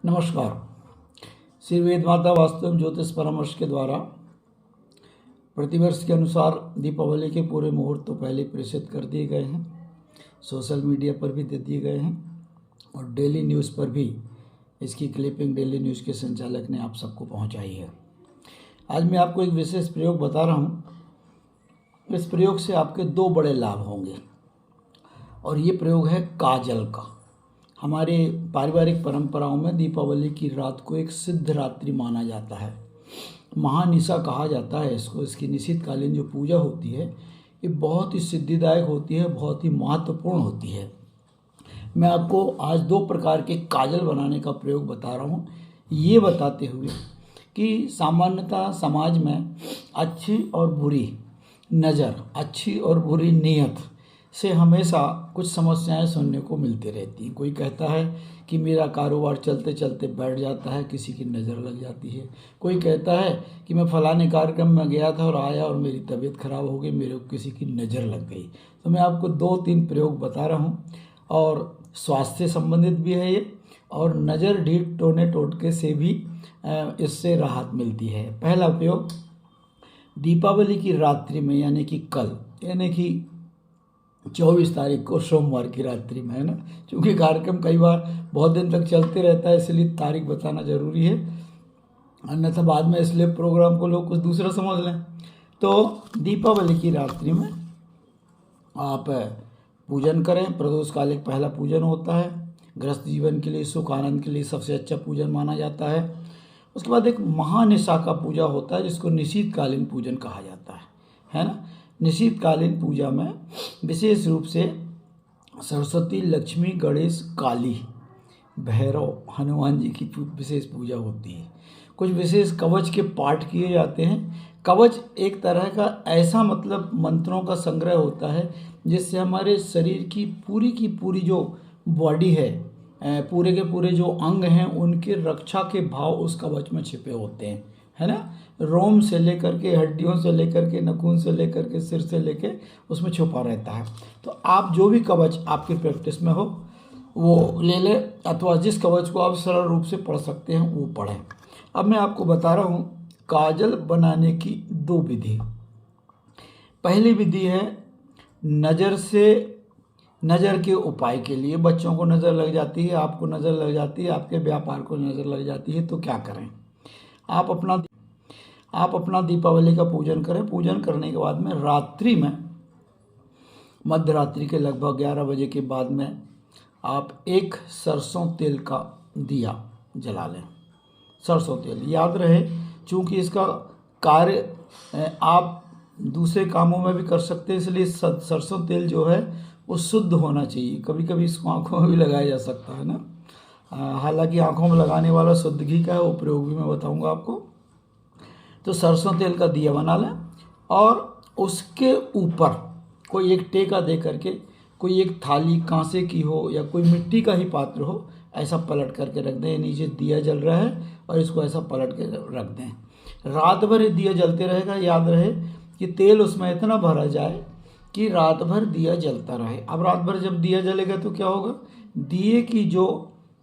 नमस्कार। श्री वेद माता वास्तु ज्योतिष परामर्श के द्वारा प्रतिवर्ष के अनुसार दीपावली के पूरे मुहूर्त तो पहले प्रेषित कर दिए गए हैं, सोशल मीडिया पर भी दे दिए गए हैं और डेली न्यूज़ पर भी इसकी क्लिपिंग डेली न्यूज़ के संचालक ने आप सबको पहुंचाई है। आज मैं आपको एक विशेष प्रयोग बता रहा हूं। इस प्रयोग से आपके दो बड़े लाभ होंगे और ये प्रयोग है काजल का। हमारे पारिवारिक परंपराओं में दीपावली की रात को एक सिद्ध रात्रि माना जाता है, महानिशा कहा जाता है इसको। इसकी निशितकालीन जो पूजा होती है ये बहुत ही सिद्धिदायक होती है, बहुत ही महत्वपूर्ण होती है। मैं आपको आज दो प्रकार के काजल बनाने का प्रयोग बता रहा हूँ, ये बताते हुए कि सामान्यतः समाज में अच्छी और बुरी नज़र, अच्छी और बुरी नीयत से हमेशा कुछ समस्याएं सुनने को मिलती रहती हैं। कोई कहता है कि मेरा कारोबार चलते चलते बैठ जाता है, किसी की नज़र लग जाती है। कोई कहता है कि मैं फलाने कार्यक्रम में गया था और आया और मेरी तबीयत खराब हो गई, मेरे को किसी की नज़र लग गई। तो मैं आपको 2-3 प्रयोग बता रहा हूँ और स्वास्थ्य से संबंधित भी है ये, और नज़र ढीठ टोने टोटके से भी इससे राहत मिलती है। पहला प्रयोग दीपावली की रात्रि में, यानी कि कल, यानी कि 24 तारीख को सोमवार की रात्रि में, है ना। क्योंकि कार्यक्रम कई बार बहुत दिन तक चलते रहता है, इसलिए तारीख बताना जरूरी है, अन्यथा बाद में इसलिए प्रोग्राम को लोग कुछ दूसरा समझ लें। तो दीपावली की रात्रि में आप पूजन करें। प्रदोषकालिक पहला पूजन होता है, गृहस्थ जीवन के लिए, सुख आनंद के लिए सबसे अच्छा पूजन माना जाता है। उसके बाद एक महानिशा का पूजा होता है जिसको निशीतकालीन पूजन कहा जाता है ना। निशीतकालीन पूजा में विशेष रूप से सरस्वती, लक्ष्मी, गणेश, काली, भैरव, हनुमान जी की विशेष पूजा होती है। कुछ विशेष कवच के पाठ किए जाते हैं। कवच एक तरह का ऐसा मंत्रों का संग्रह होता है जिससे हमारे शरीर की पूरी जो बॉडी है, पूरे के पूरे जो अंग हैं, उनके रक्षा के भाव उस कवच में छिपे होते हैं, है ना। रोम से लेकर के, हड्डियों से लेकर के, नाखून से लेकर के, सिर से लेके उसमें छुपा रहता है। तो आप जो भी कवच आपकी प्रैक्टिस में हो वो ले लें, अथवा जिस कवच को आप सरल रूप से पढ़ सकते हैं वो पढ़ें। अब मैं आपको बता रहा हूँ काजल बनाने की 2 विधि। पहली विधि है नज़र के उपाय के लिए। बच्चों को नज़र लग जाती है, आपको नज़र लग जाती है, आपके व्यापार को नज़र लग जाती है, तो क्या करें। आप अपना दीपावली का पूजन करें। पूजन करने के बाद में रात्रि में, मध्य रात्रि के लगभग 11 बजे के बाद में आप एक सरसों तेल का दिया जला लें। सरसों तेल याद रहे, चूँकि इसका कार्य आप दूसरे कामों में भी कर सकते हैं, इसलिए सरसों तेल जो है वो शुद्ध होना चाहिए। कभी कभी इसको आँखों में भी लगाया जा सकता है ना। हालांकि आँखों में लगाने वाला शुद्ध घी का है, वो प्रयोग भी मैं बताऊंगा आपको। तो सरसों तेल का दिया बना लें और उसके ऊपर कोई एक टेका दे करके, कोई एक थाली कांसे की हो या कोई मिट्टी का ही पात्र हो, ऐसा पलट करके रख दें। नीचे दिया जल रहा है और इसको ऐसा पलट के रख दें। रात भर ये दिया जलते रहेगा। याद रहे कि तेल उसमें इतना भरा जाए कि रात भर दिया जलता रहे। अब रात भर जब दिया जलेगा तो क्या होगा, दिए की जो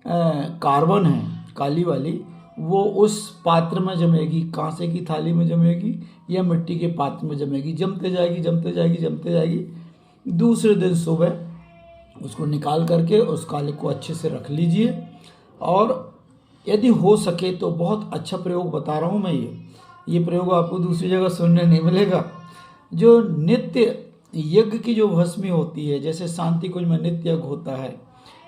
कार्बन है काली वाली, वो उस पात्र में जमेगी, कांसे की थाली में जमेगी या मिट्टी के पात्र में जमेगी, जमते जाएगी। दूसरे दिन सुबह उसको निकाल करके उस काले को अच्छे से रख लीजिए। और यदि हो सके तो, बहुत अच्छा प्रयोग बता रहा हूँ मैं, ये प्रयोग आपको दूसरी जगह सुनने नहीं मिलेगा। जो नित्य यज्ञ की जो भस्मी होती है, जैसे शांति कुंज में नित्य यज्ञ होता है,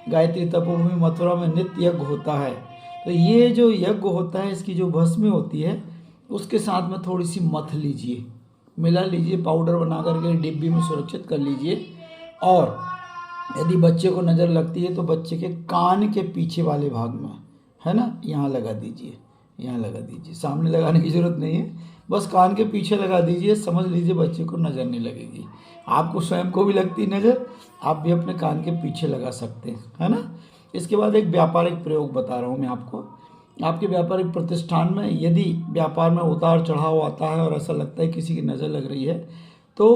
गायत्री तपोभूमि मथुरा में नित्य यज्ञ होता है, तो ये जो यज्ञ होता है इसकी जो भस्मी होती है उसके साथ में थोड़ी सी मथ लीजिए, मिला लीजिए, पाउडर बना करके डिब्बी में सुरक्षित कर लीजिए। और यदि बच्चे को नज़र लगती है तो बच्चे के कान के पीछे वाले भाग में, है ना, यहाँ लगा दीजिए, यहाँ लगा दीजिए। सामने लगाने की ज़रूरत नहीं है, बस कान के पीछे लगा दीजिए। समझ लीजिए बच्चे को नज़र नहीं लगेगी। आपको स्वयं को भी लगती नज़र, आप भी अपने कान के पीछे लगा सकते हैं, है ना। इसके बाद एक व्यापारिक प्रयोग बता रहा हूँ मैं आपको। आपके व्यापारिक प्रतिष्ठान में यदि व्यापार में उतार चढ़ाव आता है और ऐसा लगता है किसी की नज़र लग रही है, तो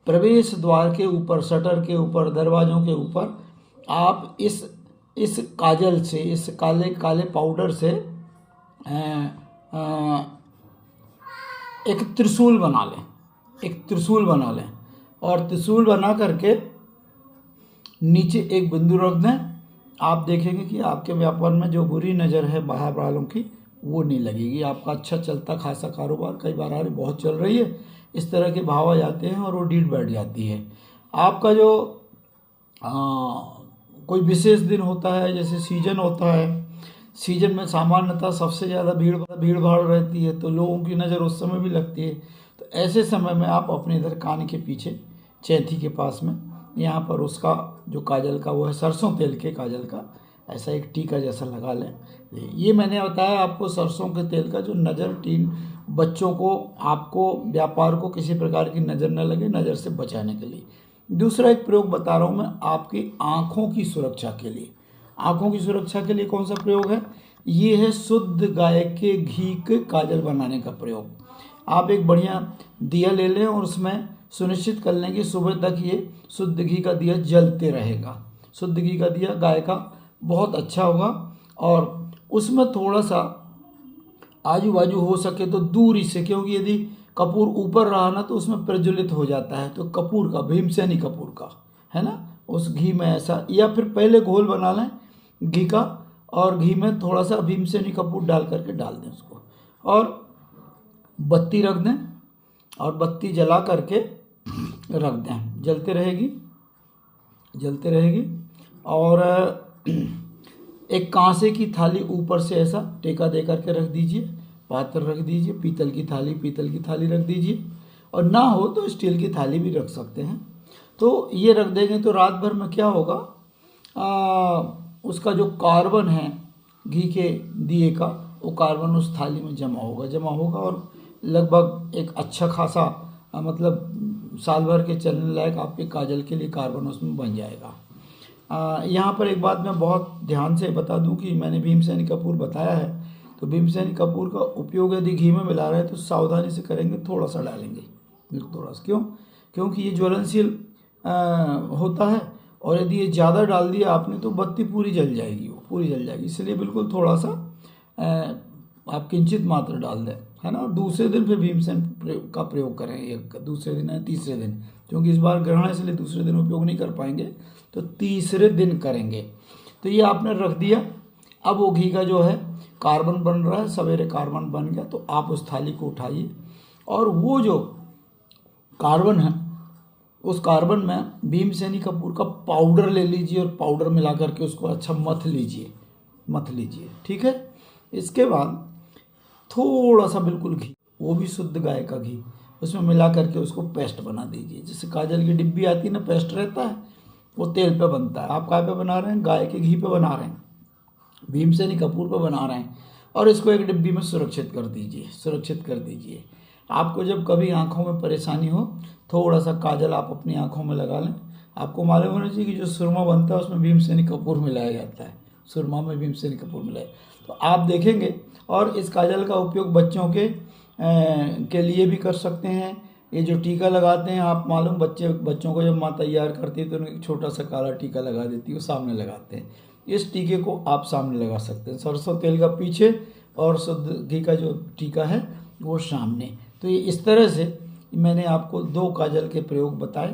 प्रवेश द्वार के ऊपर, शटर के ऊपर, दरवाज़ों के ऊपर आप इस इस काजल से, इस काले काले पाउडर से एक त्रिशूल बना लें, एक त्रिशूल बना लें और त्रिशूल बना करके नीचे एक बिंदु रख दें। आप देखेंगे कि आपके व्यापार में जो बुरी नज़र है बाहर वालों की वो नहीं लगेगी। आपका अच्छा चलता खासा कारोबार, कई बार आ रही बहुत चल रही है, इस तरह के भाव आ जाते हैं और वो डीट बैठ जाती है। आपका जो कोई विशेष दिन होता है, जैसे सीजन होता है, सीजन में सामान्यतः सबसे ज़्यादा भीड़ भाड़ रहती है, तो लोगों की नज़र उस समय भी लगती है। तो ऐसे समय में आप अपने इधर कान के पीछे चैथी के पास में यहाँ पर उसका जो काजल का वो है सरसों तेल के काजल का ऐसा एक टीका जैसा लगा लें। ये मैंने बताया आपको सरसों के तेल का, जो नज़र टीन बच्चों को, आपको, व्यापार को किसी प्रकार की नज़र न लगे, नज़र से बचाने के लिए। दूसरा एक प्रयोग बता रहा हूँ मैं आपकी आँखों की सुरक्षा के लिए। आँखों की सुरक्षा के लिए कौन सा प्रयोग है? ये है शुद्ध गाय के घी के काजल बनाने का प्रयोग। आप एक बढ़िया दिया ले लें और उसमें सुनिश्चित कर लें कि सुबह तक ये शुद्ध घी का दिया जलते रहेगा। शुद्ध घी का दिया गाय का बहुत अच्छा होगा और उसमें थोड़ा सा आजू बाजू हो सके तो दूरी से, क्योंकि यदि कपूर ऊपर रहा ना तो उसमें प्रज्वलित हो जाता है, तो कपूर का, भीमसेनी कपूर का है ना, उस घी में ऐसा, या फिर पहले घोल बना लें घी का और घी में थोड़ा सा भीमसेनी कपूर डाल करके डाल दें उसको और बत्ती रख दें और बत्ती जला करके रख दें, जलते रहेगी, जलते रहेगी। और एक कांसे की थाली ऊपर से ऐसा टेका दे करके रख दीजिए, पात्र रख दीजिए, पीतल की थाली रख दीजिए, और ना हो तो स्टील की थाली भी रख सकते हैं। तो ये रख देंगे तो रात भर में क्या होगा, उसका जो कार्बन है घी के दिए का, वो कार्बन उस थाली में जमा होगा और लगभग एक अच्छा खासा मतलब साल भर के चलने लायक आपके काजल के लिए कार्बन उसमें बन जाएगा। यहाँ पर एक बात मैं बहुत ध्यान से बता दूं कि मैंने भीमसेनी कपूर बताया है, तो भीमसेनी कपूर का उपयोग यदि घी में मिला रहे हैं तो सावधानी से करेंगे, थोड़ा सा डालेंगे, बिल्कुल थोड़ा सा। क्यों? क्योंकि ये ज्वलनशील होता है और यदि ये ज़्यादा डाल दिया आपने तो बत्ती पूरी जल जाएगी, वो पूरी जल जाएगी, इसलिए बिल्कुल थोड़ा सा आप किंचित मात्र डाल दें, है ना। और दूसरे दिन फिर भीमसेन का प्रयोग करें, एक दूसरे दिन है तीसरे दिन, क्योंकि इस बार ग्रहण है इसलिए दूसरे दिन उपयोग नहीं कर पाएंगे, तो तीसरे दिन करेंगे। तो ये आपने रख दिया। अब वो घी का जो है कार्बन बन रहा है, सवेरे कार्बन बन गया, तो आप उस थाली को उठाइए और वो जो कार्बन है उस कार्बन में भीमसेनी कपूर का पाउडर ले लीजिए और पाउडर मिला करके उसको अच्छा मथ लीजिए, ठीक है। इसके बाद थोड़ा सा बिल्कुल घी, वो भी शुद्ध गाय का घी, उसमें मिला करके उसको पेस्ट बना दीजिए। जैसे काजल की डिब्बी आती है ना, पेस्ट रहता है, वो तेल पे बनता है। आप काय पे बना रहे हैं? गाय के घी पे बना रहे हैं, भीमसेनी कपूर पे बना रहे हैं, और इसको एक डिब्बी में सुरक्षित कर दीजिए। आपको जब कभी आँखों में परेशानी हो, थोड़ा सा काजल आप अपनी आँखों में लगा लें। आपको मालूम होना चाहिए कि जो सुरमा बनता है उसमें भीमसेनी कपूर मिलाया जाता है, सुरमा में भीमसेनी कपूर मिलाए, तो आप देखेंगे। और इस काजल का उपयोग बच्चों के लिए भी कर सकते हैं। ये जो टीका लगाते हैं, आप मालूम, बच्चों को जब माँ तैयार करती है तो उन्हें एक छोटा सा काला टीका लगा देती है, वो सामने लगाते हैं। इस टीके को आप सामने लगा सकते हैं, सरसों तेल का पीछे और शुद्ध घी का जो टीका है वो सामने। तो ये इस तरह से मैंने आपको 2 काजल के प्रयोग बताए,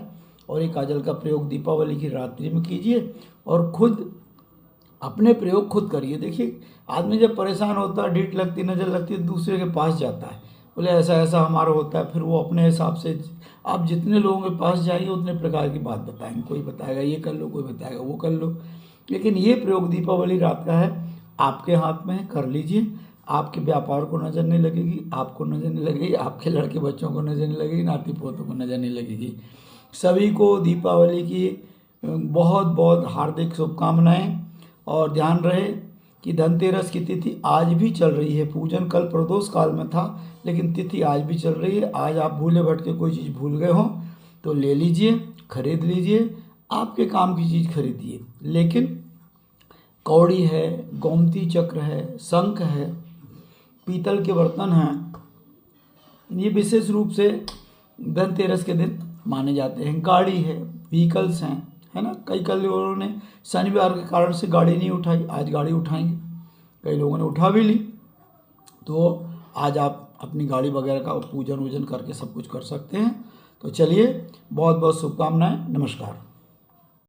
और ये काजल का प्रयोग दीपावली की रात्रि में कीजिए और खुद अपने प्रयोग खुद करिए। देखिए, आदमी जब परेशान होता है, ढीठ लगती, नज़र लगती है, दूसरे के पास जाता है, बोले ऐसा हमारा होता है, फिर वो अपने हिसाब से, आप जितने लोगों के पास जाइए उतने प्रकार की बात बताएंगे। कोई बताएगा ये कर लो, कोई बताएगा वो कर लो, लेकिन ये प्रयोग दीपावली रात का है, आपके हाथ में है, कर लीजिए। आपके व्यापार को नज़र नहीं लगेगी, आपको नज़र नहीं लगेगी, आपके लड़के बच्चों को नज़र नहीं लगेगी, नाती पोतों को नज़र नहीं लगेगी। सभी को दीपावली की बहुत बहुत हार्दिक शुभकामनाएं। और ध्यान रहे कि धनतेरस की तिथि आज भी चल रही है। पूजन कल प्रदोष काल में था, लेकिन तिथि आज भी चल रही है। आज आप भूले भटके कोई चीज़ भूल गए हों तो ले लीजिए, खरीद लीजिए, आपके काम की चीज़ खरीदिए। लेकिन कौड़ी है, गोमती चक्र है, शंख है, पीतल के बर्तन हैं, ये विशेष रूप से धनतेरस के दिन माने जाते हैं। गाड़ी है, व्हीकल्स हैं, है ना। कई लोगों ने शनिवार के कारण से गाड़ी नहीं उठाई, आज गाड़ी उठाएंगे। कई लोगों ने उठा भी ली, तो आज आप अपनी गाड़ी वगैरह का पूजन वूजन करके सब कुछ कर सकते हैं। तो चलिए, बहुत बहुत शुभकामनाएं, नमस्कार।